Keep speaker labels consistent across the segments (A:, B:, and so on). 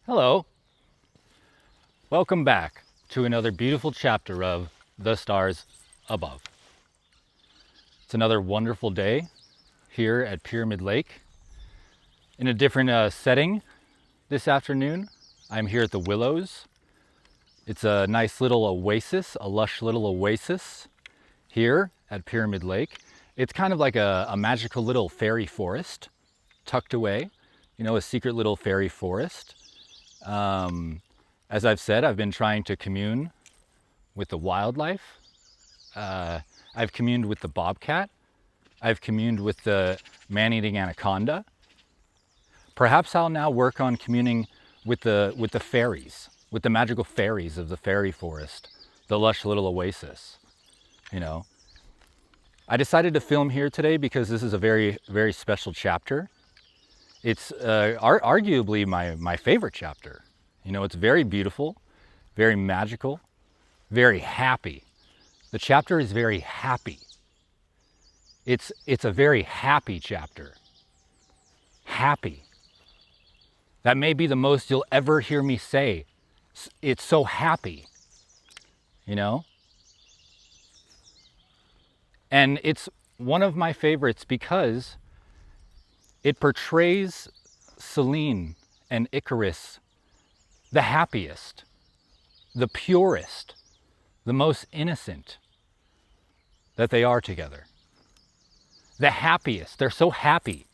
A: Hello. Welcome back to another beautiful chapter of The Stars Above. It's another wonderful day here at Pyramid Lake in a different setting this afternoon. I'm here at the Willows. It's a nice little oasis, a lush little oasis here at Pyramid Lake. It's kind of like a magical little fairy forest tucked away, a secret little fairy forest. As I've said, I've been trying to commune with the wildlife. I've communed with the bobcat. I've communed with the man-eating anaconda. Perhaps I'll now work on communing with the fairies, with the magical fairies of the fairy forest, the lush little oasis. I decided to film here today because this is a very, very special chapter. It's arguably my favorite chapter. It's very beautiful, very magical, very happy. The chapter is very happy. It's a very happy chapter. Happy. That may be the most you'll ever hear me say. It's so happy, And it's one of my favorites because it portrays Selene and Icarus the happiest, the purest, the most innocent that they are together. The happiest. They're so happy.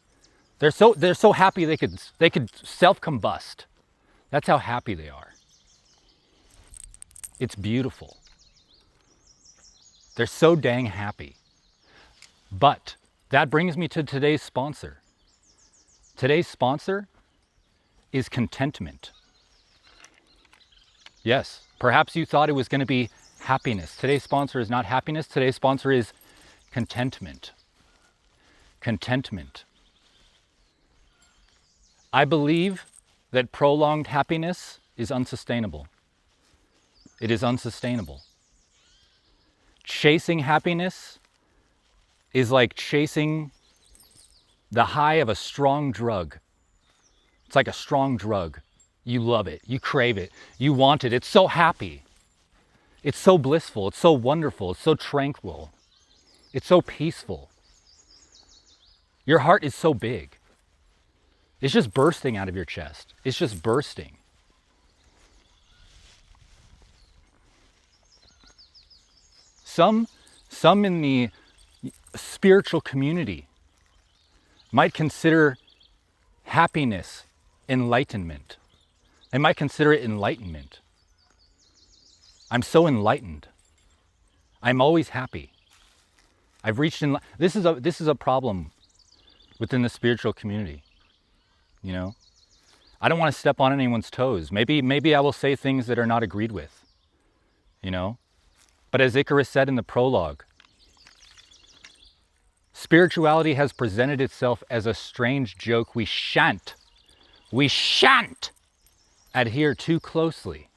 A: They're so happy they could self-combust. That's how happy they are. It's beautiful. They're so dang happy. But that brings me to today's sponsor. Today's sponsor is Contentment. Yes, perhaps you thought it was going to be happiness. Today's sponsor is not happiness. Today's sponsor is Contentment. Contentment. I believe that prolonged happiness is unsustainable. It is unsustainable. Chasing happiness is like chasing the high of a strong drug. It's like a strong drug. You love it. You crave it. You want it. It's so happy. It's so blissful. It's so wonderful. It's so tranquil. It's so peaceful. Your heart is so big. It's just bursting out of your chest. It's just bursting. Some in the spiritual community might consider happiness enlightenment. They might consider it enlightenment. I'm so enlightened. I'm always happy. I've reached this is a problem within the spiritual community. I don't want to step on anyone's toes. Maybe I will say things that are not agreed with. But as Icarus said in the prologue, spirituality has presented itself as a strange joke we shan't adhere too closely,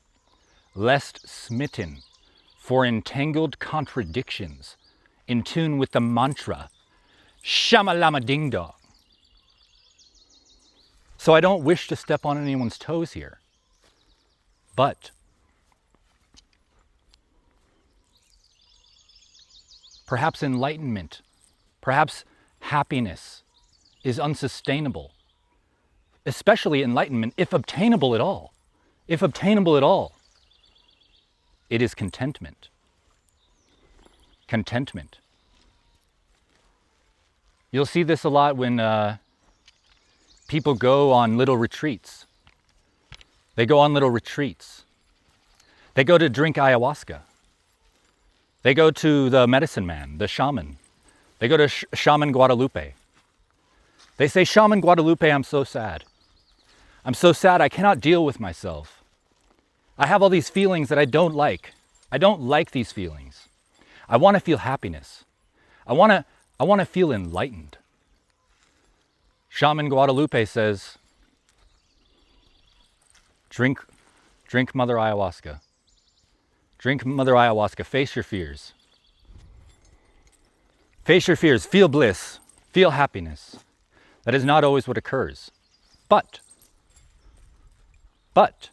A: lest smitten for entangled contradictions, in tune with the mantra, shamalama ding dong. So I don't wish to step on anyone's toes here, but perhaps enlightenment, perhaps happiness is unsustainable. Especially enlightenment, if obtainable at all. If obtainable at all, it is contentment. Contentment. You'll see this a lot when people go on little retreats. They go on little retreats. They go to drink ayahuasca. They go to the medicine man, the shaman. They go to Shaman Guadalupe. They say, Shaman Guadalupe, I'm so sad. I'm so sad I cannot deal with myself. I have all these feelings that I don't like. I don't like these feelings. I want to feel happiness. I want to feel enlightened. Shaman Guadalupe says, drink Mother Ayahuasca. Drink Mother Ayahuasca. Face your fears. Face your fears. Feel bliss. Feel happiness. That is not always what occurs. But But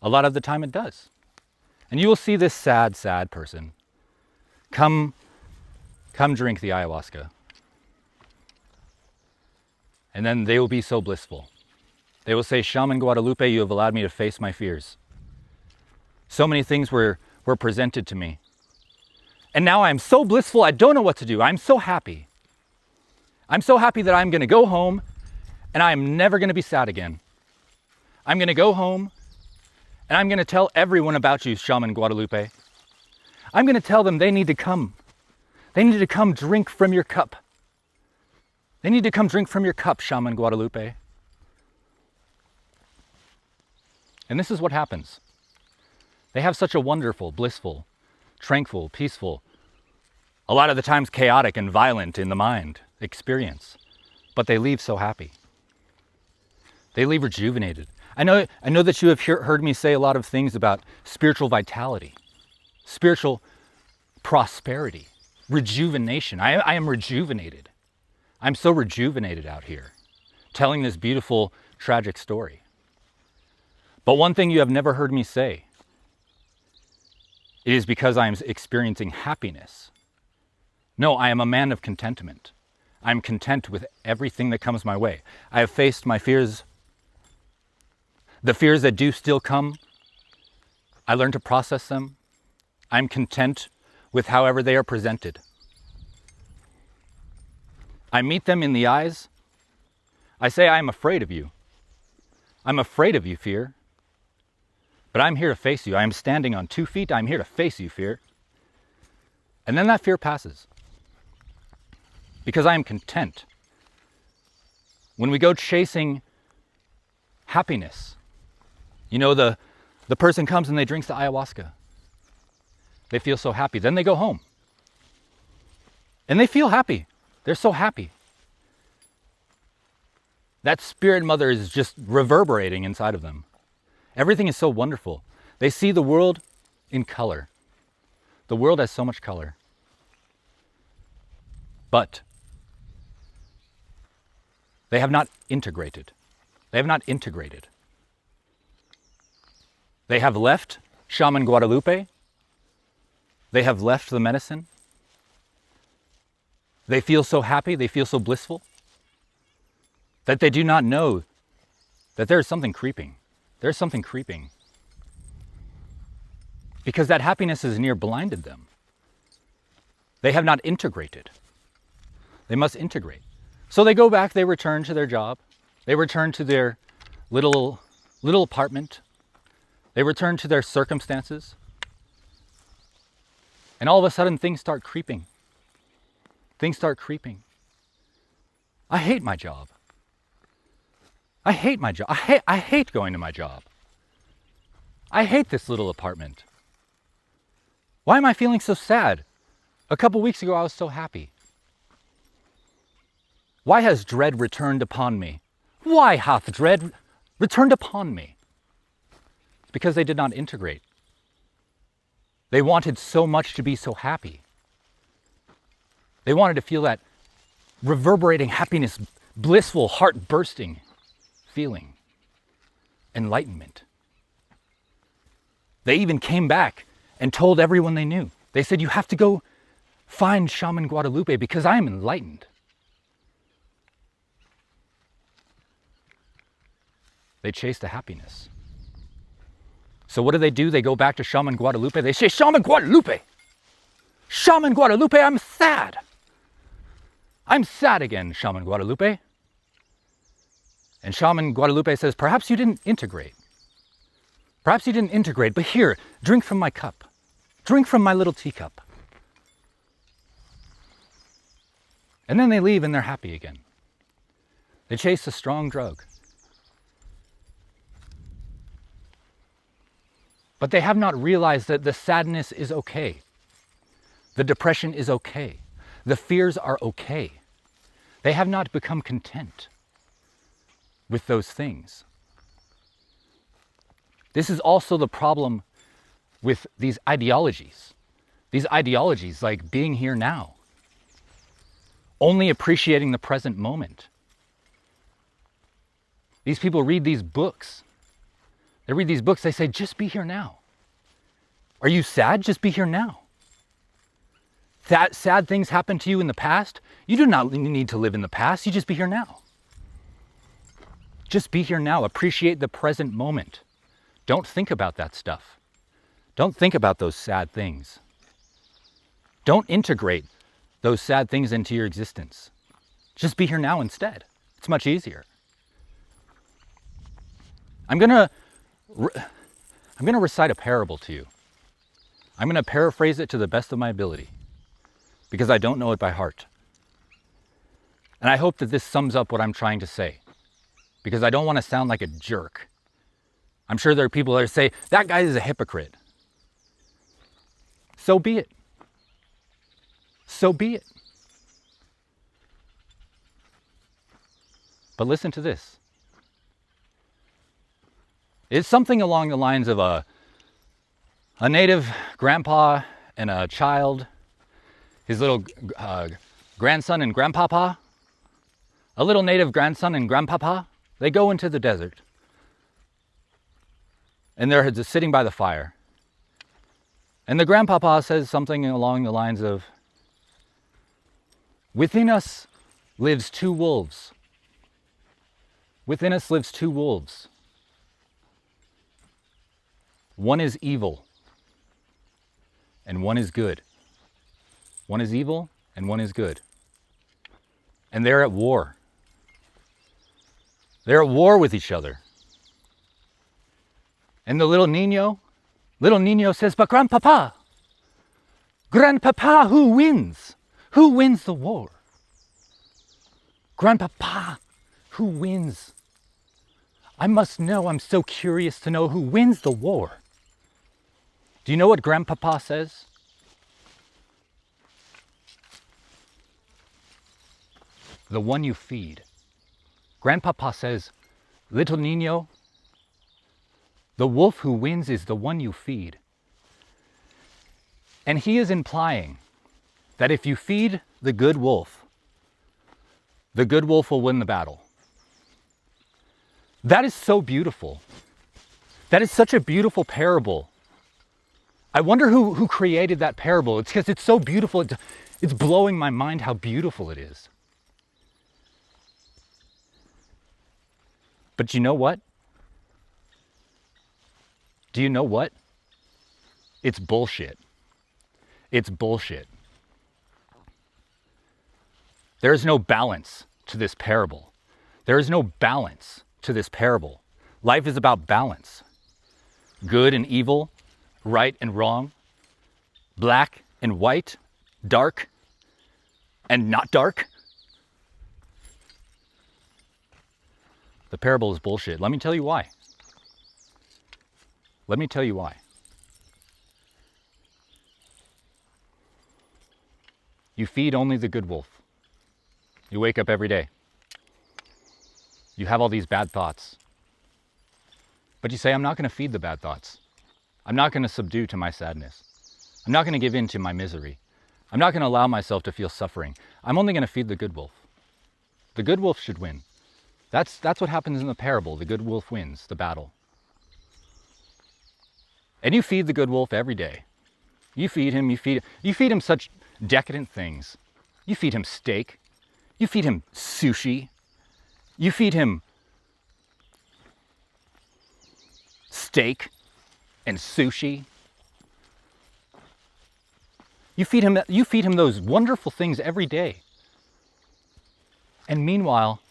A: a lot of the time it does. And you will see this sad, sad person come drink the ayahuasca. And then they will be so blissful. They will say, Shaman Guadalupe, you have allowed me to face my fears. So many things were presented to me. And now I'm so blissful, I don't know what to do. I'm so happy. I'm so happy that I'm going to go home and I am never going to be sad again. I'm going to go home and I'm going to tell everyone about you, Shaman Guadalupe. I'm going to tell them they need to come. They need to come drink from your cup. They need to come drink from your cup, Shaman Guadalupe. And this is what happens. They have such a wonderful, blissful, tranquil, peaceful, a lot of the times chaotic and violent in the mind experience, but they leave so happy. They leave rejuvenated. I know that you have heard me say a lot of things about spiritual vitality, spiritual prosperity, rejuvenation. I am rejuvenated. I'm so rejuvenated out here, telling this beautiful, tragic story. But one thing you have never heard me say, it is because I am experiencing happiness. No, I am a man of contentment. I am content with everything that comes my way. I have faced my fears. The fears that do still come, I learn to process them. I'm content with however they are presented. I meet them in the eyes. I say, I am afraid of you. I'm afraid of you, fear. But I'm here to face you. I am standing on 2 feet. I'm here to face you, fear. And then that fear passes. Because I am content. When we go chasing happiness, you know, the person comes and they drink the ayahuasca. They feel so happy. Then they go home. And they feel happy. They're so happy. That spirit mother is just reverberating inside of them. Everything is so wonderful. They see the world in color. The world has so much color. But they have not integrated. They have not integrated. They have left Shaman Guadalupe. They have left the medicine. They feel so happy, they feel so blissful, that they do not know that there is something creeping. There's something creeping. Because that happiness has near blinded them. They have not integrated. They must integrate. So they go back, they return to their job. They return to their little apartment. They return to their circumstances. And all of a sudden things start creeping. Things start creeping. I hate my job. I hate my job. I hate going to my job. I hate this little apartment. Why am I feeling so sad? A couple weeks ago I was so happy. Why has dread returned upon me? Why hath dread returned upon me? It's because they did not integrate. They wanted so much to be so happy. They wanted to feel that reverberating happiness, blissful, heart-bursting feeling, enlightenment. They even came back and told everyone they knew. They said, you have to go find Shaman Guadalupe because I am enlightened. They chase the happiness. So what do? They go back to Shaman Guadalupe. They say, Shaman Guadalupe! Shaman Guadalupe, I'm sad! I'm sad again, Shaman Guadalupe. And Shaman Guadalupe says, perhaps you didn't integrate. Perhaps you didn't integrate, but here, drink from my cup. Drink from my little teacup. And then they leave and they're happy again. They chase a strong drug. But they have not realized that the sadness is okay. The depression is okay. The fears are okay. They have not become content with those things. This is also the problem with these ideologies. These ideologies like being here now. Only appreciating the present moment. These people read these books. They read these books, they say, just be here now. Are you sad? Just be here now. That sad things happened to you in the past. You do not need to live in the past. You just be here now. Just be here now. Appreciate the present moment. Don't think about that stuff. Don't think about those sad things. Don't integrate those sad things into your existence. Just be here now instead. It's much easier. I'm gonna recite a parable to you. I'm gonna paraphrase it to the best of my ability because I don't know it by heart. And I hope that this sums up what I'm trying to say because I don't want to sound like a jerk. I'm sure there are people that say, that guy is a hypocrite. So be it. So be it. But listen to this. It's something along the lines of a native grandpa and a child, his little grandson and grandpapa, a little native grandson and grandpapa, they go into the desert. And they're just sitting by the fire. And the grandpapa says something along the lines of, within us lives two wolves. Within us lives two wolves. One is evil and one is good. One is evil and one is good. And they're at war. They're at war with each other. And the little Nino says, but Grandpapa, who wins? Who wins the war? Grandpapa, who wins? I must know, I'm so curious to know who wins the war. Do you know what Grandpapa says? The one you feed. Grandpapa says, little Nino, the wolf who wins is the one you feed. And he is implying that if you feed the good wolf will win the battle. That is so beautiful. That is such a beautiful parable. I wonder who created that parable. It's because it's so beautiful. It's blowing my mind how beautiful it is. But you know what? Do you know what? It's bullshit. It's bullshit. There is no balance to this parable. There is no balance to this parable. Life is about balance. Good and evil, right and wrong, black and white, dark and not dark. The parable is bullshit. Let me tell you why. Let me tell you why. You feed only the good wolf. You wake up every day. You have all these bad thoughts. But you say, I'm not going to feed the bad thoughts. I'm not going to subdue to my sadness. I'm not going to give in to my misery. I'm not going to allow myself to feel suffering. I'm only going to feed the good wolf. The good wolf should win. That's what happens in the parable. The good wolf wins the battle. And you feed the good wolf every day. You feed him such decadent things. You feed him steak. You feed him sushi. You feed him steak and sushi. You feed him those wonderful things every day. And meanwhile,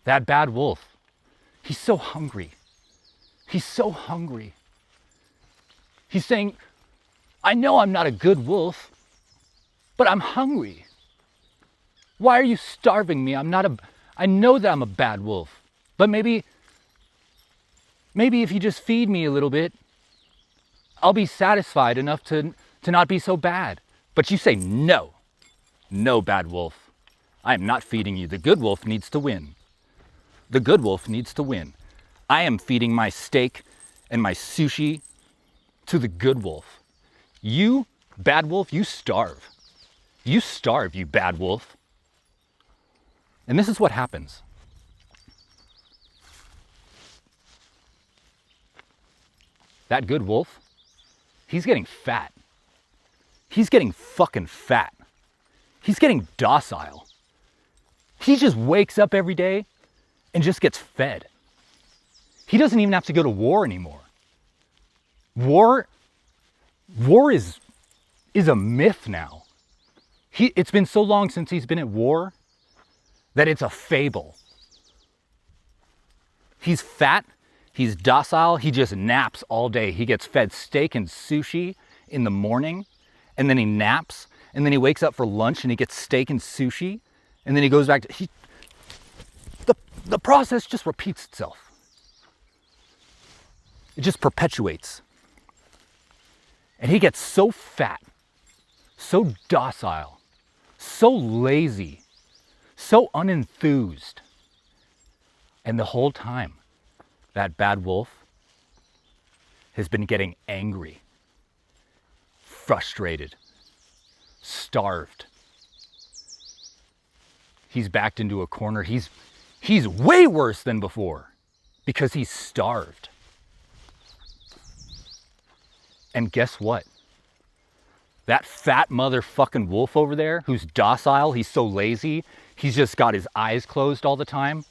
A: that bad wolf, he's so hungry. He's so hungry. He's saying, I know I'm not a good wolf, but I'm hungry. Why are you starving me? I know that I'm a bad wolf, but maybe if you just feed me a little bit, I'll be satisfied enough to not be so bad. But you say, no, bad wolf. I am not feeding you. The good wolf needs to win. The good wolf needs to win. I am feeding my steak and my sushi to the good wolf. You, bad wolf, you starve. You starve, you bad wolf. And this is what happens. that good wolf, he's getting fat. He's getting fucking fat. He's getting docile. He just wakes up every day and just gets fed. He doesn't even have to go to war anymore. War is a myth now. It's been so long since he's been at war that it's a fable. He's fat, he's docile, he just naps all day. He gets fed steak and sushi in the morning, and then he naps, and then he wakes up for lunch and he gets steak and sushi, and then he goes back to, the process just repeats itself. It just perpetuates. And he gets so fat, so docile, so lazy, so unenthused. And the whole time, that bad wolf has been getting angry, frustrated, starved. He's backed into a corner. He's way worse than before because he's starved. And guess what? That fat motherfucking wolf over there who's docile, he's so lazy, he's just got his eyes closed all the time.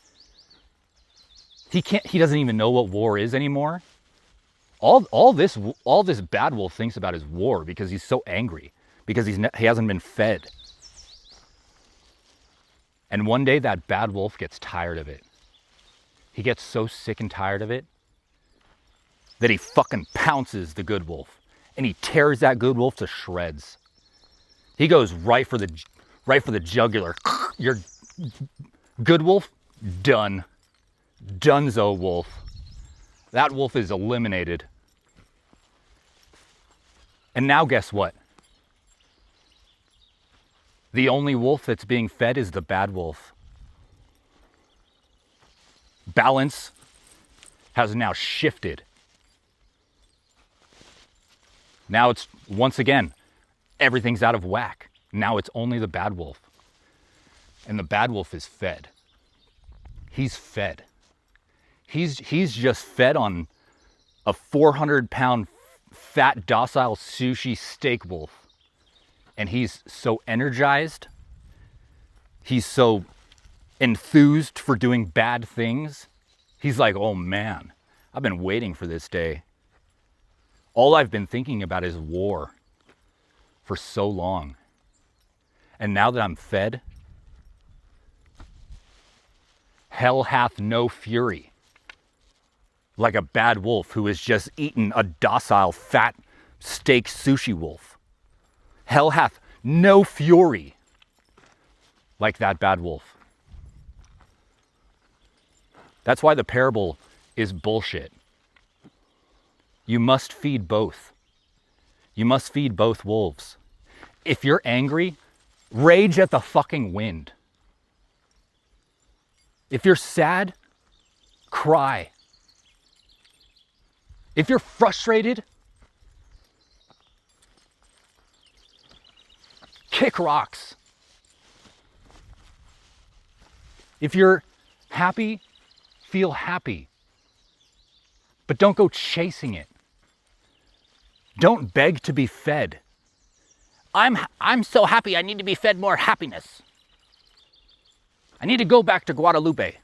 A: He doesn't even know what war is anymore. All this bad wolf thinks about is war because he's so angry, because he hasn't been fed. And one day that bad wolf gets tired of it. He gets so sick and tired of it that he fucking pounces the good wolf and he tears that good wolf to shreds. He goes right for the jugular. Your good wolf, done. Dunzo wolf. That wolf is eliminated. And now guess what? The only wolf that's being fed is the bad wolf. Balance has now shifted. Now it's, once again, everything's out of whack. Now it's only the bad wolf. And the bad wolf is fed. He's fed. He's just fed on a 400-pound fat docile sushi steak wolf. And he's so energized. He's so enthused for doing bad things. He's like, oh man, I've been waiting for this day. All I've been thinking about is war for so long. And now that I'm fed, hell hath no fury. Like a bad wolf who has just eaten a docile, fat steak sushi wolf. Hell hath no fury like that bad wolf. That's why the parable is bullshit. You must feed both. You must feed both wolves. If you're angry, rage at the fucking wind. If you're sad, cry. If you're frustrated, kick rocks. If you're happy, feel happy. But don't go chasing it. Don't beg to be fed. I'm so happy I need to be fed more happiness. I need to go back to Guadalupe.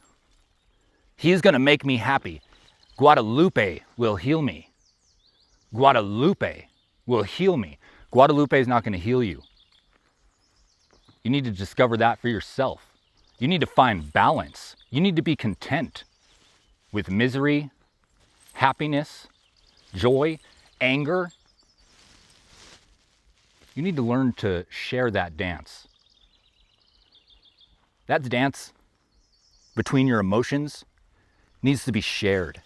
A: He's going to make me happy. Guadalupe will heal me. Guadalupe will heal me. Guadalupe is not going to heal you. You need to discover that for yourself. You need to find balance. You need to be content with misery, happiness, joy, anger. You need to learn to share that dance. That dance between your emotions needs to be shared.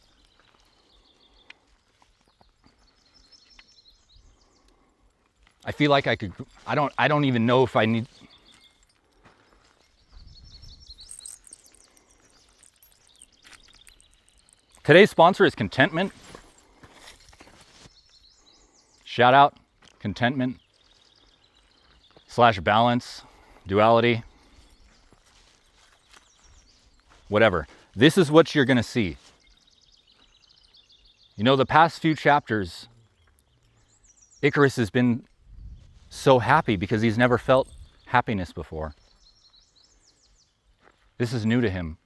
A: I feel like I don't even know if I need. Today's sponsor is Contentment. Shout out, Contentment / balance, duality, whatever. This is what you're gonna see. You know, the past few chapters, Icarus has been so happy because he's never felt happiness before. This is new to him.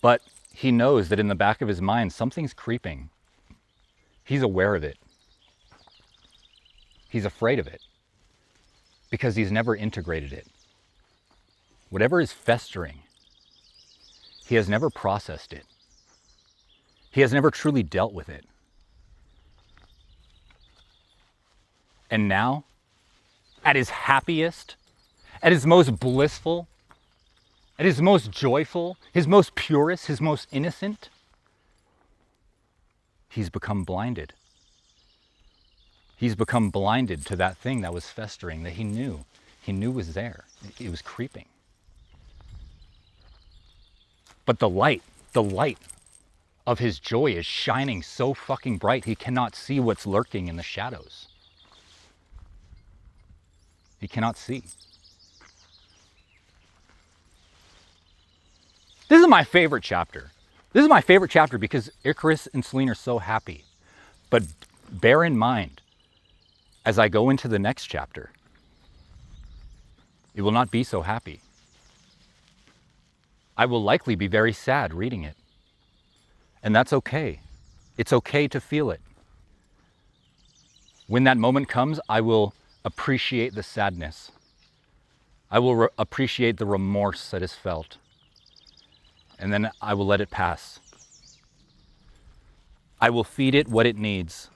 A: But he knows that in the back of his mind, something's creeping. He's aware of it. He's afraid of it because he's never integrated it. Whatever is festering, he has never processed it. He has never truly dealt with it. And now, at his happiest, at his most blissful, at his most joyful, his most purest, his most innocent, he's become blinded. He's become blinded to that thing that was festering, that he knew was there. It was creeping. But the light of his joy is shining so fucking bright, he cannot see what's lurking in the shadows. He cannot see. This is my favorite chapter. This is my favorite chapter because Icarus and Selene are so happy. But bear in mind, as I go into the next chapter, it will not be so happy. I will likely be very sad reading it. And that's okay. It's okay to feel it. When that moment comes, I will appreciate the sadness. I will appreciate the remorse that is felt. And then I will let it pass. I will feed it what it needs.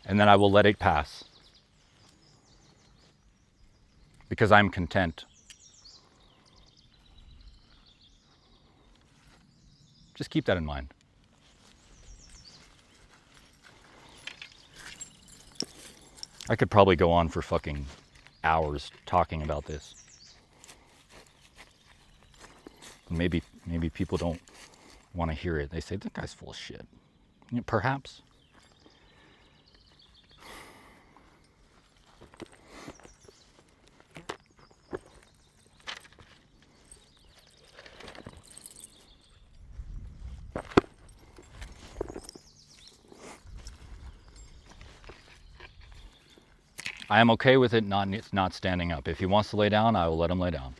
A: And then I will let it pass. Because I'm content. Just keep that in mind. I could probably go on for fucking hours talking about this. Maybe people don't want to hear it. They say, that guy's full of shit. Perhaps. I am okay with it not standing up. If he wants to lay down, I will let him lay down.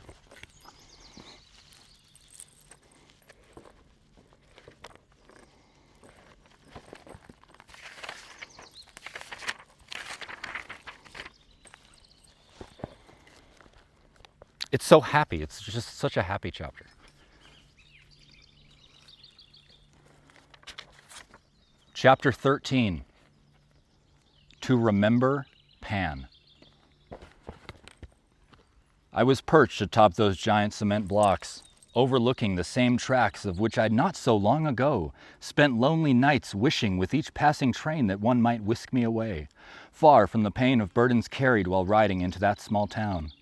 A: It's so happy. It's just such a happy chapter. Chapter 13. To remember Pan. I was perched atop those giant cement blocks, overlooking the same tracks of which I'd not so long ago spent lonely nights wishing with each passing train that one might whisk me away, far from the pain of burdens carried while riding into that small town.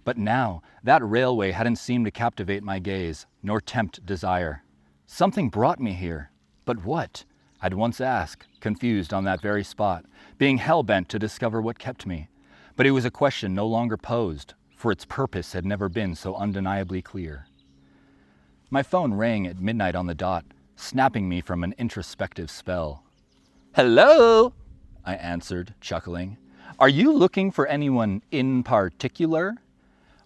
A: But now, that railway hadn't seemed to captivate my gaze, nor tempt desire. Something brought me here, but what? I'd once asked, confused on that very spot, being hell-bent to discover what kept me. But it was a question no longer posed, for its purpose had never been so undeniably clear. My phone rang at midnight on the dot, snapping me from an introspective spell. "Hello?" I answered, chuckling. "Are you looking for anyone in particular?"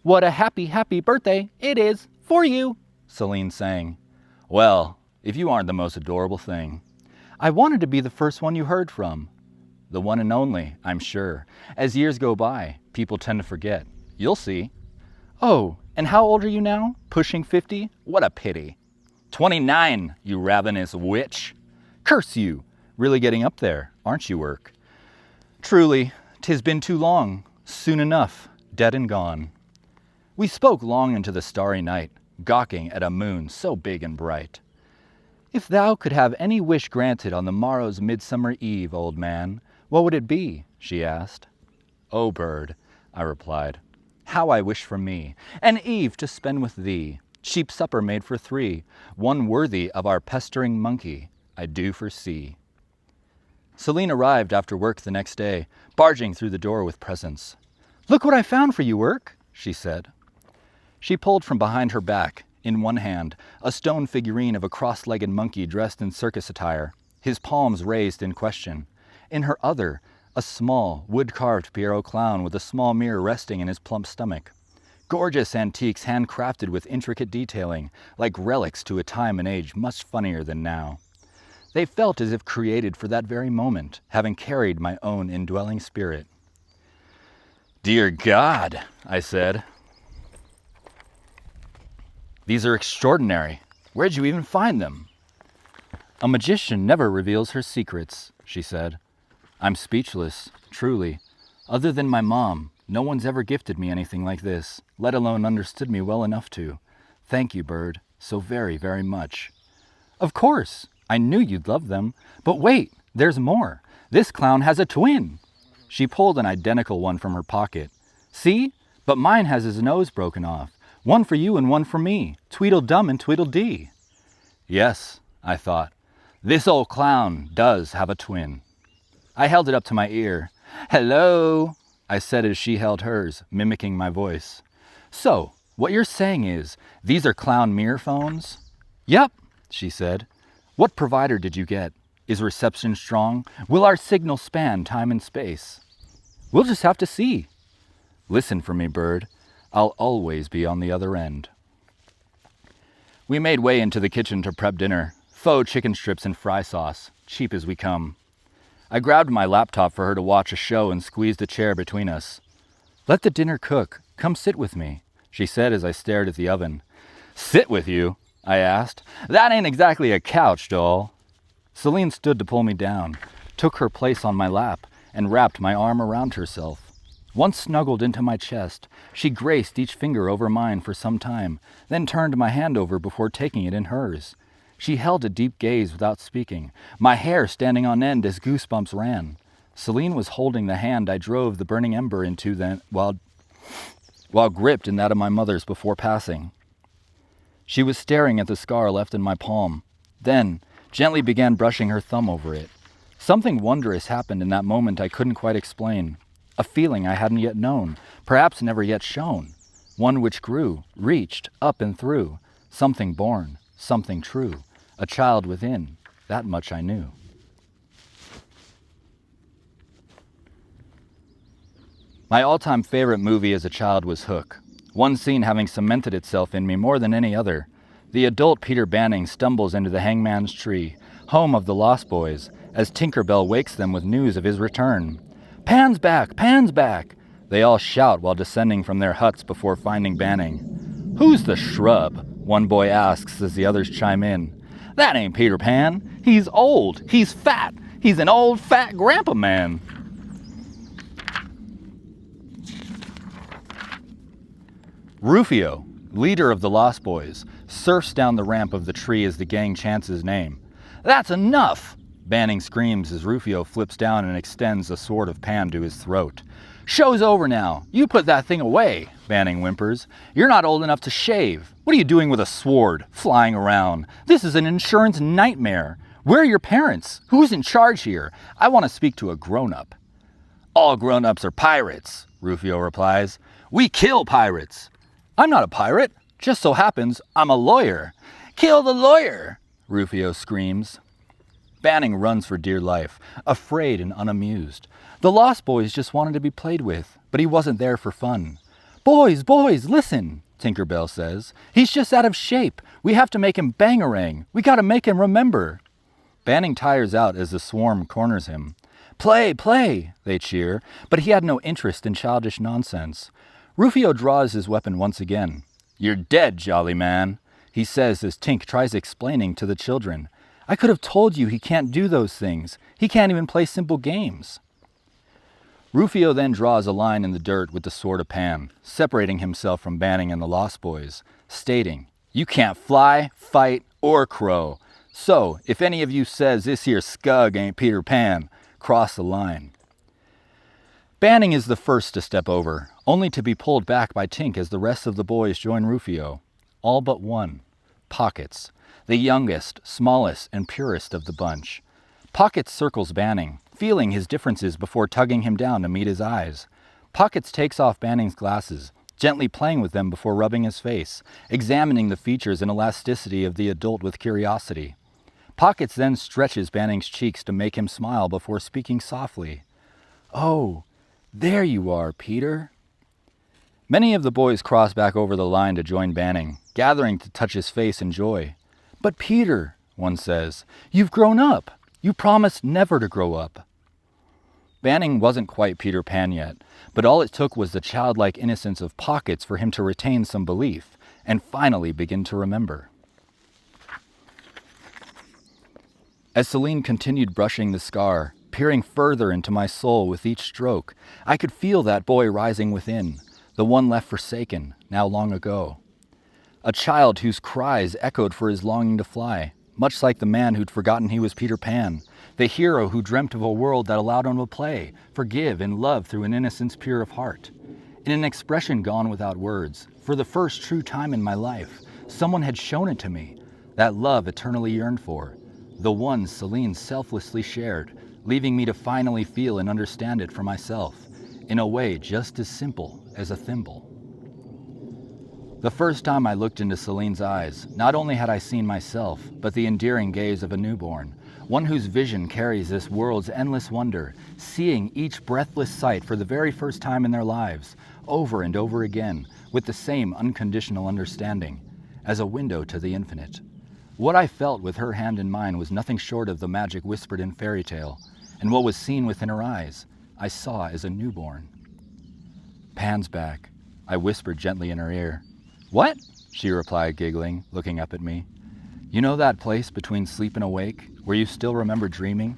A: "What a happy, happy birthday it is for you," Selene sang. "Well, if you aren't the most adorable thing. I wanted to be the first one you heard from. The one and only, I'm sure. As years go by, people tend to forget. You'll see." "Oh, and how old are you now? Pushing 50? What a pity." 29, you ravenous witch." "Curse you! Really getting up there, aren't you, Urk?" "Truly, 'tis been too long. Soon enough, dead and gone." We spoke long into the starry night, gawking at a moon so big and bright. "If thou could have any wish granted on the morrow's midsummer eve, old man, what would it be?" she asked. "Oh, bird," I replied, "how I wish for me an eve to spend with thee, cheap supper made for three, one worthy of our pestering monkey, I do foresee." Selene arrived after work the next day, barging through the door with presents. "Look what I found for you, Urk," she said. She pulled from behind her back In one hand, a stone figurine of a cross-legged monkey dressed in circus attire, his palms raised in question. In her other, a small, wood-carved Pierrot clown with a small mirror resting in his plump stomach. Gorgeous antiques handcrafted with intricate detailing, like relics to a time and age much funnier than now. They felt as if created for that very moment, having carried my own indwelling spirit. "Dear God," I said. "These are extraordinary. Where'd you even find them?" "A magician never reveals her secrets," she said. "I'm speechless, truly. Other than my mom, no one's ever gifted me anything like this, let alone understood me well enough to. Thank you, Bird, so very, very much." "Of course, I knew you'd love them. But wait, there's more. This clown has a twin." She pulled an identical one from her pocket. "See? But mine has his nose broken off. One for you and one for me. Tweedledum and Tweedledee." Yes, I thought, this old clown does have a twin. I held it up to my ear. "Hello," I said as she held hers, mimicking my voice. "So, what you're saying is, these are clown mirror phones?" "Yep," she said. "What provider did you get? Is reception strong? Will our signal span time and space?" "We'll just have to see." "Listen for me, Bird. I'll always be on the other end." We made way into the kitchen to prep dinner. Faux chicken strips and fry sauce, cheap as we come. I grabbed my laptop for her to watch a show and squeezed a chair between us. "Let the dinner cook. Come sit with me," she said as I stared at the oven. "Sit with you?" I asked. "That ain't exactly a couch, doll." Celine stood to pull me down, took her place on my lap, and wrapped my arm around herself. Once snuggled into my chest, she graced each finger over mine for some time, then turned my hand over before taking it in hers. She held a deep gaze without speaking, my hair standing on end as goosebumps ran. Celine was holding the hand I drove the burning ember into then, while gripped in that of my mother's before passing. She was staring at the scar left in my palm, then gently began brushing her thumb over it. Something wondrous happened in that moment I couldn't quite explain. A feeling I hadn't yet known, perhaps never yet shown. One which grew, reached, up and through. Something born, something true. A child within, that much I knew. My all-time favorite movie as a child was Hook. One scene having cemented itself in me more than any other. The adult Peter Banning stumbles into the Hangman's Tree, home of the Lost Boys, as Tinker Bell wakes them with news of his return. "Pan's back! Pan's back!" They all shout while descending from their huts before finding Banning. "Who's the shrub?" one boy asks as the others chime in. "That ain't Peter Pan. He's old. He's fat. He's an old fat grandpa man." Rufio, leader of the Lost Boys, surfs down the ramp of the tree as the gang chants his name. "That's enough!" Banning screams as Rufio flips down and extends the sword of Pan to his throat. "Show's over now. You put that thing away," Banning whimpers. "You're not old enough to shave. What are you doing with a sword, flying around? This is an insurance nightmare. Where are your parents? Who's in charge here? I want to speak to a grown-up." "All grown-ups are pirates," Rufio replies. "We kill pirates." "I'm not a pirate. Just so happens I'm a lawyer." "Kill the lawyer," Rufio screams. Banning runs for dear life, afraid and unamused. The Lost Boys just wanted to be played with, but he wasn't there for fun. Boys, listen," Tinker Bell says. "He's just out of shape. We have to make him bangarang. We gotta make him remember." Banning tires out as the swarm corners him. Play, they cheer, but he had no interest in childish nonsense. Rufio draws his weapon once again. "You're dead, jolly man," he says as Tink tries explaining to the children. "I could have told you he can't do those things. He can't even play simple games." Rufio then draws a line in the dirt with the sword of Pan, separating himself from Banning and the Lost Boys, stating, "You can't fly, fight, or crow. So, if any of you says this here scug ain't Peter Pan, cross the line." Banning is the first to step over, only to be pulled back by Tink as the rest of the boys join Rufio. All but one. Pockets. The youngest, smallest, and purest of the bunch. Pockets circles Banning, feeling his differences before tugging him down to meet his eyes. Pockets takes off Banning's glasses, gently playing with them before rubbing his face, examining the features and elasticity of the adult with curiosity. Pockets then stretches Banning's cheeks to make him smile before speaking softly. "Oh, there you are, Peter." Many of the boys crossed back over the line to join Banning, gathering to touch his face in joy. "But Peter," one says, "you've grown up. You promised never to grow up." Banning wasn't quite Peter Pan yet, but all it took was the childlike innocence of Pockets for him to retain some belief and finally begin to remember. As Celine continued brushing the scar, peering further into my soul with each stroke, I could feel that boy rising within, the one left forsaken, now long ago. A child whose cries echoed for his longing to fly, much like the man who'd forgotten he was Peter Pan, the hero who dreamt of a world that allowed him to play, forgive, and love through an innocence pure of heart. In an expression gone without words, for the first true time in my life, someone had shown it to me, that love eternally yearned for, the one Celine selflessly shared, leaving me to finally feel and understand it for myself, in a way just as simple as a thimble. The first time I looked into Celine's eyes, not only had I seen myself, but the endearing gaze of a newborn, one whose vision carries this world's endless wonder, seeing each breathless sight for the very first time in their lives, over and over again, with the same unconditional understanding, as a window to the infinite. What I felt with her hand in mine was nothing short of the magic whispered in fairy tale, and what was seen within her eyes, I saw as a newborn. "Pan's back," I whispered gently in her ear. "What?" she replied, giggling, looking up at me. "You know that place between sleep and awake, where you still remember dreaming?"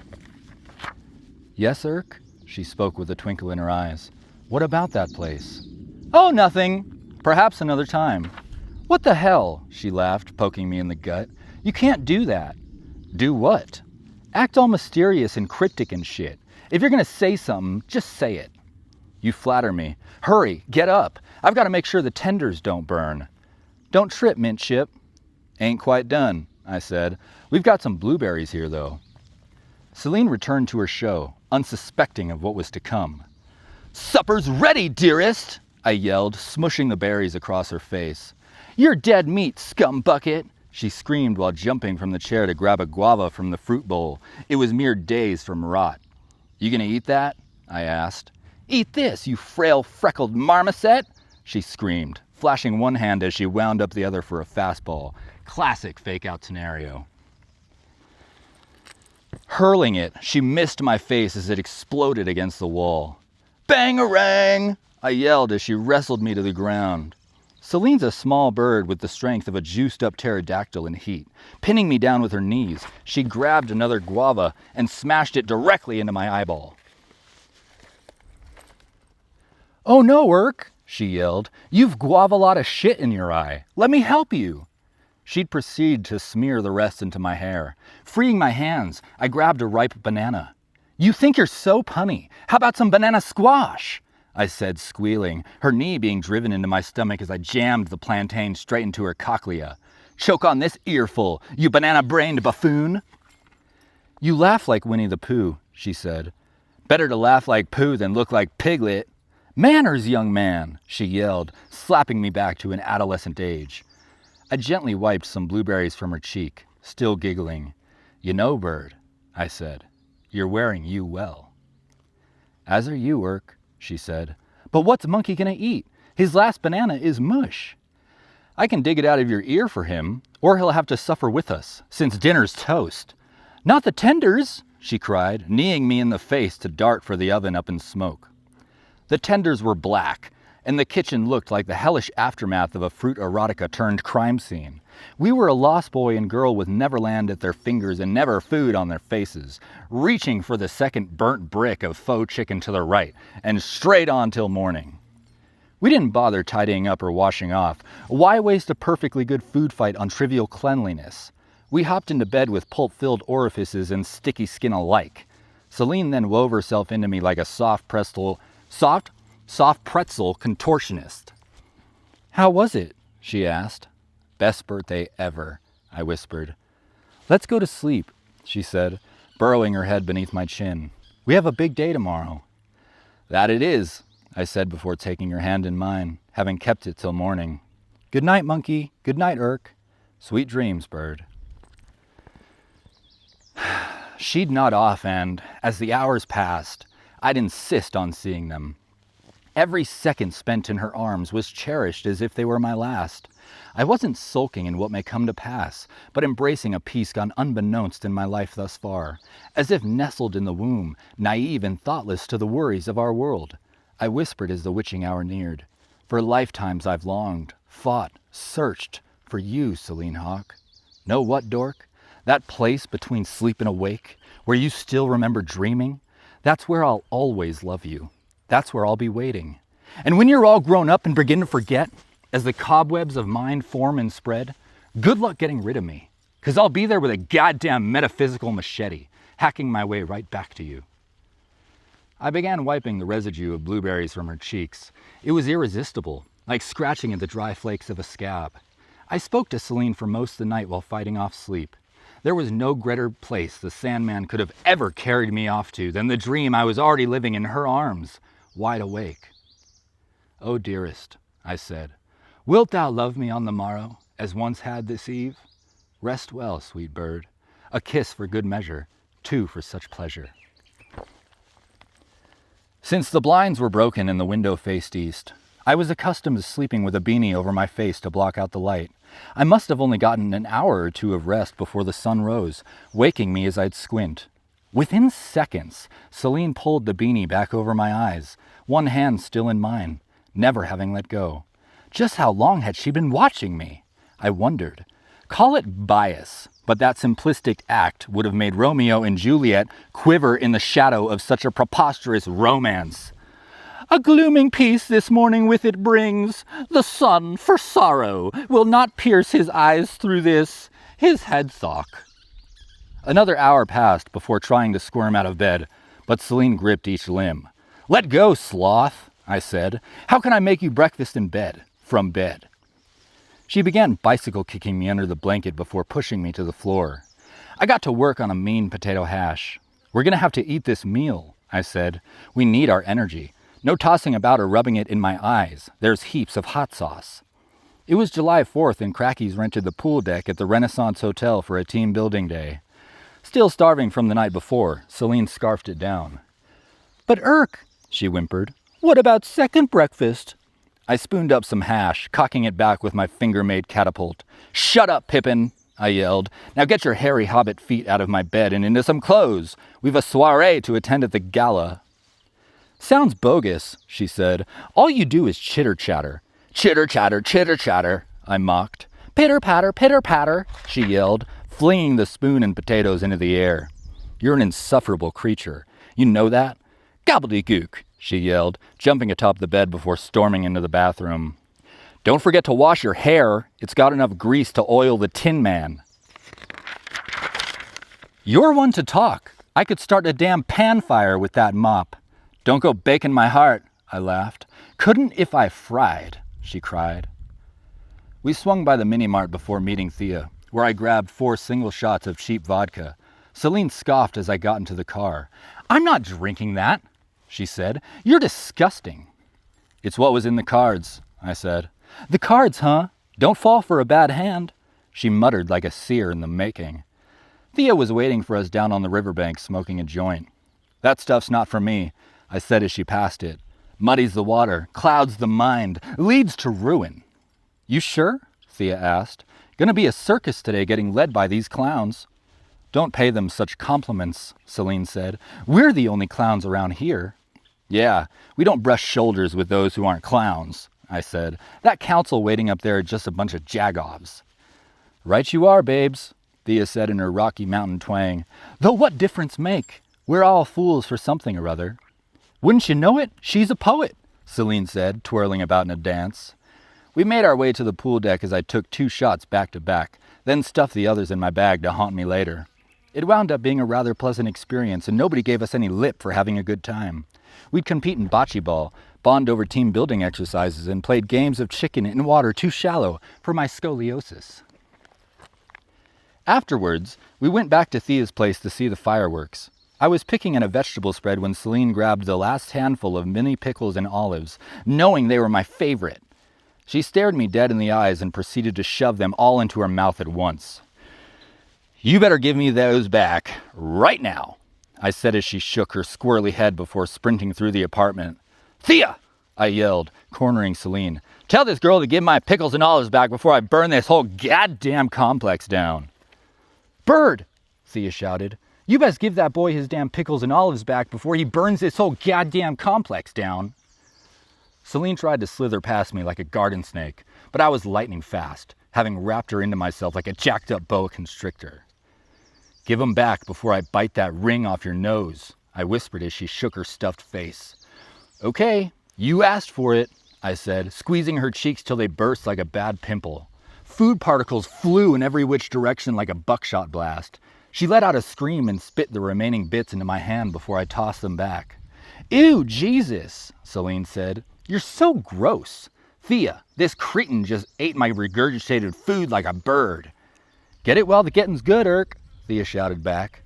A: "Yes, Irk," she spoke with a twinkle in her eyes. "What about that place?" "Oh, nothing. Perhaps another time." "What the hell?" she laughed, poking me in the gut. "You can't do that." "Do what?" "Act all mysterious and cryptic and shit. If you're gonna say something, just say it." "You flatter me. Hurry, get up. I've got to make sure the tenders don't burn." "Don't trip, Mint Chip." "Ain't quite done," I said. "We've got some blueberries here, though." Celine returned to her show, unsuspecting of what was to come. "Supper's ready, dearest!" I yelled, smushing the berries across her face. "You're dead meat, scumbucket!" she screamed while jumping from the chair to grab a guava from the fruit bowl. It was mere days from rot. "You gonna eat that?" I asked. "Eat this, you frail, freckled marmoset!" she screamed, flashing one hand as she wound up the other for a fastball. Classic fake-out scenario. Hurling it, she missed my face as it exploded against the wall. "Bang-a-rang!" I yelled as she wrestled me to the ground. Celine's a small bird with the strength of a juiced-up pterodactyl in heat. Pinning me down with her knees, she grabbed another guava and smashed it directly into my eyeball. "Oh no, Irk," she yelled. "You've guava lot of shit in your eye. Let me help you." She'd proceed to smear the rest into my hair. Freeing my hands, I grabbed a ripe banana. "You think you're so punny. How about some banana squash?" I said, squealing, her knee being driven into my stomach as I jammed the plantain straight into her cochlea. "Choke on this earful, you banana-brained buffoon." "You laugh like Winnie the Pooh," she said. "Better to laugh like Pooh than look like Piglet." "Manners, young man," she yelled, slapping me back to an adolescent age. I gently wiped some blueberries from her cheek, still giggling. "You know, bird," I said, "you're wearing you well." "As are you, Irk," she said. "But what's Monkey gonna eat? His last banana is mush." "I can dig it out of your ear for him, or he'll have to suffer with us, since dinner's toast." "Not the tenders!" she cried, kneeing me in the face to dart for the oven up in smoke. The tenders were black, and the kitchen looked like the hellish aftermath of a fruit erotica turned crime scene. We were a lost boy and girl with Neverland at their fingers and never food on their faces, reaching for the second burnt brick of faux chicken to the right, and straight on till morning. We didn't bother tidying up or washing off. Why waste a perfectly good food fight on trivial cleanliness? We hopped into bed with pulp-filled orifices and sticky skin alike. Celine then wove herself into me like a soft pretzel contortionist. "How was it?" she asked. "Best birthday ever," I whispered. "Let's go to sleep," she said, burrowing her head beneath my chin. "We have a big day tomorrow." "That it is," I said before taking her hand in mine. having kept it till morning. Good night, monkey. Good night, Irk. Sweet dreams, bird. She'd nod off, and as the hours passed, I'd insist on seeing them. Every second spent in her arms was cherished as if they were my last. I wasn't sulking in what may come to pass, but embracing a peace gone unbeknownst in my life thus far, as if nestled in the womb, naive and thoughtless to the worries of our world. I whispered as the witching hour neared. For lifetimes I've longed, fought, searched for you, Celine Hawk. Know what, dork? That place between sleep and awake, where you still remember dreaming, that's where I'll always love you. That's where I'll be waiting. And when you're all grown up and begin to forget, as the cobwebs of mind form and spread, good luck getting rid of me, 'cause I'll be there with a goddamn metaphysical machete, hacking my way right back to you. I began wiping the residue of blueberries from her cheeks. It was irresistible, like scratching at the dry flakes of a scab. I spoke to Celine for most of the night while fighting off sleep. There was no greater place the Sandman could have ever carried me off to than the dream I was already living in her arms, wide awake. "Oh, dearest," I said, "wilt thou love me on the morrow, as once had this eve? Rest well, sweet bird. A kiss for good measure, two for such pleasure." Since the blinds were broken and the window faced east, I was accustomed to sleeping with a beanie over my face to block out the light. I must have only gotten an hour or two of rest before the sun rose, waking me as I'd squint. Within seconds, Celine pulled the beanie back over my eyes, one hand still in mine, never having let go. Just how long had she been watching me? I wondered. Call it bias, but that simplistic act would have made Romeo and Juliet quiver in the shadow of such a preposterous romance. "A glooming peace this morning with it brings. The sun, for sorrow, will not pierce his eyes through this, his head thock." Another hour passed before trying to squirm out of bed, but Celine gripped each limb. "Let go, sloth," I said. "How can I make you breakfast in bed, from bed?" She began bicycle kicking me under the blanket before pushing me to the floor. I got to work on a mean potato hash. "We're going to have to eat this meal," I said. "We need our energy. No tossing about or rubbing it in my eyes. There's heaps of hot sauce." It was July 4th and Crackies rented the pool deck at the Renaissance Hotel for a team building day. Still starving from the night before, Celine scarfed it down. "But Irk," she whimpered, "what about second breakfast?" I spooned up some hash, cocking it back with my finger-made catapult. "Shut up, Pippin," I yelled. "Now get your hairy hobbit feet out of my bed and into some clothes. We've a soiree to attend at the gala." "Sounds bogus," she said. "All you do is chitter-chatter." "Chitter-chatter, chitter-chatter," I mocked. "Pitter-patter, pitter-patter," she yelled, flinging the spoon and potatoes into the air. "You're an insufferable creature. You know that?" "Gobbledygook," she yelled, jumping atop the bed before storming into the bathroom. "Don't forget to wash your hair. It's got enough grease to oil the Tin Man." "You're one to talk. I could start a damn pan fire with that mop." "Don't go baking my heart," I laughed. "Couldn't if I fried," she cried. We swung by the mini-mart before meeting Thea, where I grabbed 4 single shots of cheap vodka. Celine scoffed as I got into the car. "I'm not drinking that," she said. "You're disgusting." "It's what was in the cards," I said. "The cards, huh? Don't fall for a bad hand," she muttered like a seer in the making. Thea was waiting for us down on the riverbank smoking a joint. "That stuff's not for me," I said as she passed it. "Muddies the water, clouds the mind, leads to ruin." "You sure?" Thea asked. "Gonna be a circus today getting led by these clowns." "Don't pay them such compliments," Celine said. "We're the only clowns around here." "Yeah, we don't brush shoulders with those who aren't clowns," I said. "That council waiting up there are just a bunch of jagoffs." "Right you are, babes," Thea said in her Rocky Mountain twang. "Though what difference make? We're all fools for something or other." "Wouldn't you know it? She's a poet," Celine said, twirling about in a dance. We made our way to the pool deck as I took 2 shots back to back, then stuffed the others in my bag to haunt me later. It wound up being a rather pleasant experience, and nobody gave us any lip for having a good time. We'd compete in bocce ball, bond over team building exercises, and played games of chicken in water too shallow for my scoliosis. Afterwards, we went back to Thea's place to see the fireworks. I was picking at a vegetable spread when Celine grabbed the last handful of mini pickles and olives, knowing they were my favorite. She stared me dead in the eyes and proceeded to shove them all into her mouth at once. "You better give me those back right now," I said as she shook her squirrely head before sprinting through the apartment. "Thea!" I yelled, cornering Celine. "Tell this girl to give my pickles and olives back before I burn this whole goddamn complex down." "Bird!" Thea shouted. "You best give that boy his damn pickles and olives back before he burns this whole goddamn complex down." Celine tried to slither past me like a garden snake, but I was lightning fast, having wrapped her into myself like a jacked-up boa constrictor. "Give 'em back before I bite that ring off your nose," I whispered as she shook her stuffed face. "Okay, you asked for it," I said, squeezing her cheeks till they burst like a bad pimple. Food particles flew in every which direction like a buckshot blast. She let out a scream and spit the remaining bits into my hand before I tossed them back. "Ew, Jesus," Celine said. "You're so gross. Thea, this cretin just ate my regurgitated food like a bird." "Get it while the getting's good, Irk," Thea shouted back.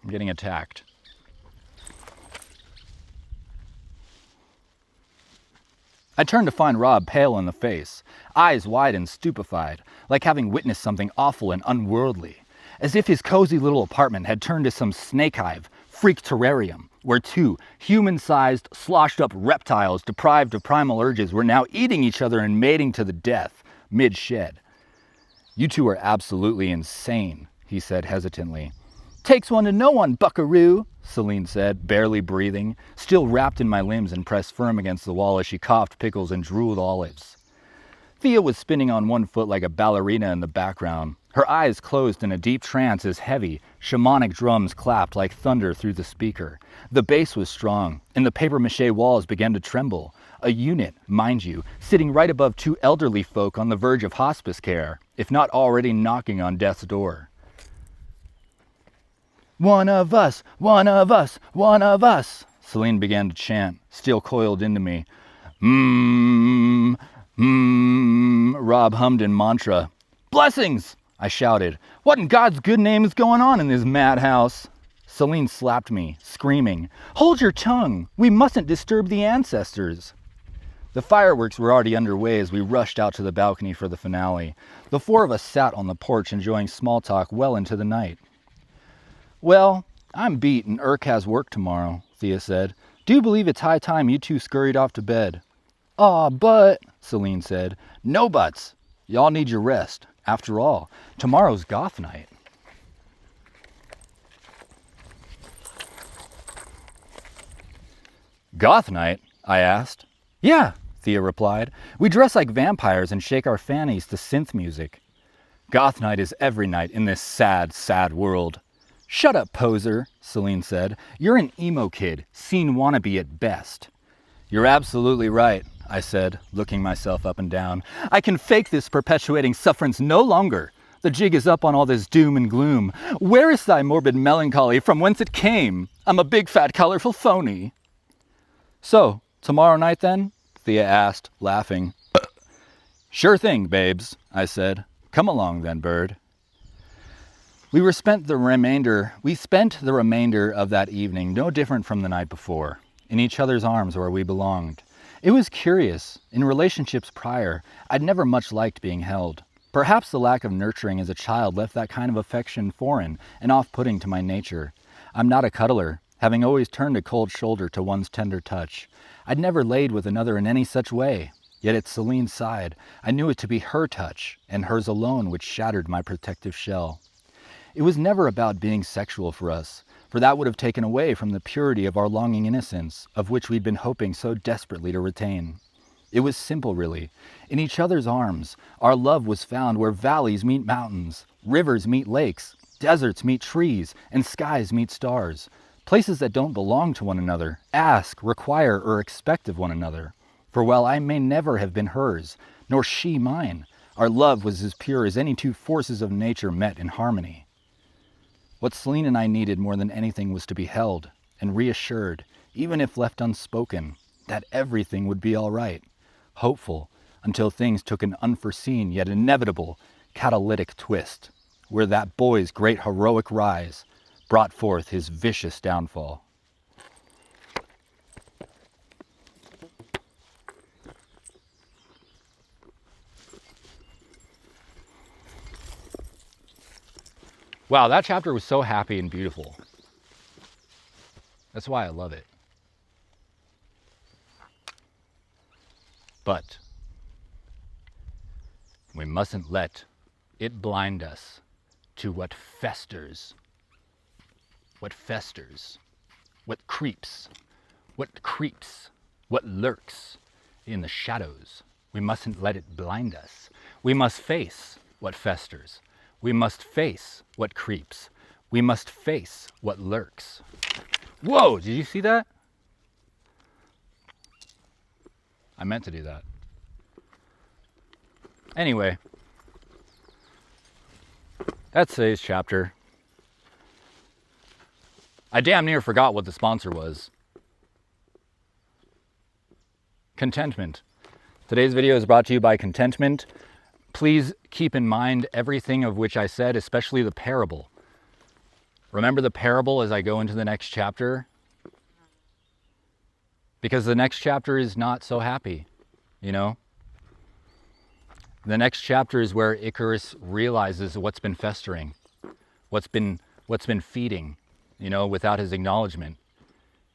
A: I'm getting attacked. I turned to find Rob pale in the face, eyes wide and stupefied, like having witnessed something awful and unworldly, as if his cozy little apartment had turned to some snake hive, freak terrarium, where two human-sized, sloshed-up reptiles deprived of primal urges were now eating each other and mating to the death, mid-shed. "You two are absolutely insane," he said hesitantly. "Takes one to know one, buckaroo," Celine said, barely breathing, still wrapped in my limbs and pressed firm against the wall as she coughed pickles and drooled olives. Thea was spinning on one foot like a ballerina in the background, her eyes closed in a deep trance as heavy, shamanic drums clapped like thunder through the speaker. The bass was strong, and the papier-mâché walls began to tremble. A unit, mind you, sitting right above two elderly folk on the verge of hospice care, if not already knocking on death's door. "One of us, one of us, one of us," Celine began to chant, still coiled into me. Rob hummed in mantra. "Blessings!" I shouted. "What in God's good name is going on in this madhouse?" Celine slapped me, screaming, "Hold your tongue! We mustn't disturb the ancestors!" The fireworks were already underway as we rushed out to the balcony for the finale. The four of us sat on the porch enjoying small talk well into the night. "Well, I'm beat and Irk has work tomorrow," Thea said. "Do believe it's high time you two scurried off to bed." "Aw, but," Celine said. "No buts. Y'all need your rest. After all, tomorrow's goth night." "Goth night?" I asked. "Yeah," Thea replied. "We dress like vampires and shake our fannies to synth music." "Goth night is every night in this sad, sad world." "Shut up, poser," Celine said. "You're an emo kid, scene wannabe at best." "You're absolutely right," I said, looking myself up and down. "I can fake this perpetuating sufferance no longer. The jig is up on all this doom and gloom. Where is thy morbid melancholy from whence it came? I'm a big fat colorful phony." "So, tomorrow night then?" Thea asked, laughing. "Sure thing, babes," I said. "Come along then, bird." We spent the remainder of that evening no different from the night before, in each other's arms where we belonged. It was curious. In relationships prior, I'd never much liked being held. Perhaps the lack of nurturing as a child left that kind of affection foreign and off-putting to my nature. I'm not a cuddler, having always turned a cold shoulder to one's tender touch. I'd never laid with another in any such way. Yet at Celine's side, I knew it to be her touch, and hers alone, which shattered my protective shell. It was never about being sexual for us, for that would have taken away from the purity of our longing innocence, of which we'd been hoping so desperately to retain. It was simple, really. In each other's arms, our love was found where valleys meet mountains, rivers meet lakes, deserts meet trees, and skies meet stars. Places that don't belong to one another, ask, require, or expect of one another. For while I may never have been hers, nor she mine, our love was as pure as any two forces of nature met in harmony. What Celine and I needed more than anything was to be held and reassured, even if left unspoken, that everything would be all right. Hopeful, until things took an unforeseen yet inevitable catalytic twist, where that boy's great heroic rise brought forth his vicious downfall. Wow, that chapter was so happy and beautiful. That's why I love it. But we mustn't let it blind us to what festers, what creeps, what lurks in the shadows. We mustn't let it blind us. We must face what festers. We must face what creeps. We must face what lurks. Whoa, did you see that? I meant to do that. Anyway, that's today's chapter. I damn near forgot what the sponsor was. Contentment. Today's video is brought to you by Contentment. Please keep in mind everything of which I said, especially the parable. Remember the parable as I go into the next chapter? Because the next chapter is not so happy, you know? The next chapter is where Icarus realizes what's been festering, what's been feeding, you know, without his acknowledgement.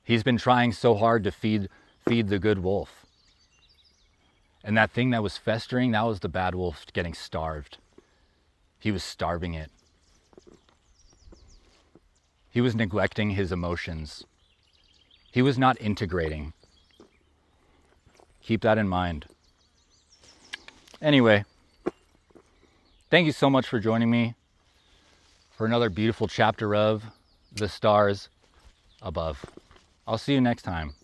A: He's been trying so hard to feed the good wolf. And that thing that was festering, that was the bad wolf getting starved. He was starving it. He was neglecting his emotions. He was not integrating. Keep that in mind. Anyway, thank you so much for joining me for another beautiful chapter of The Stars Above. I'll see you next time.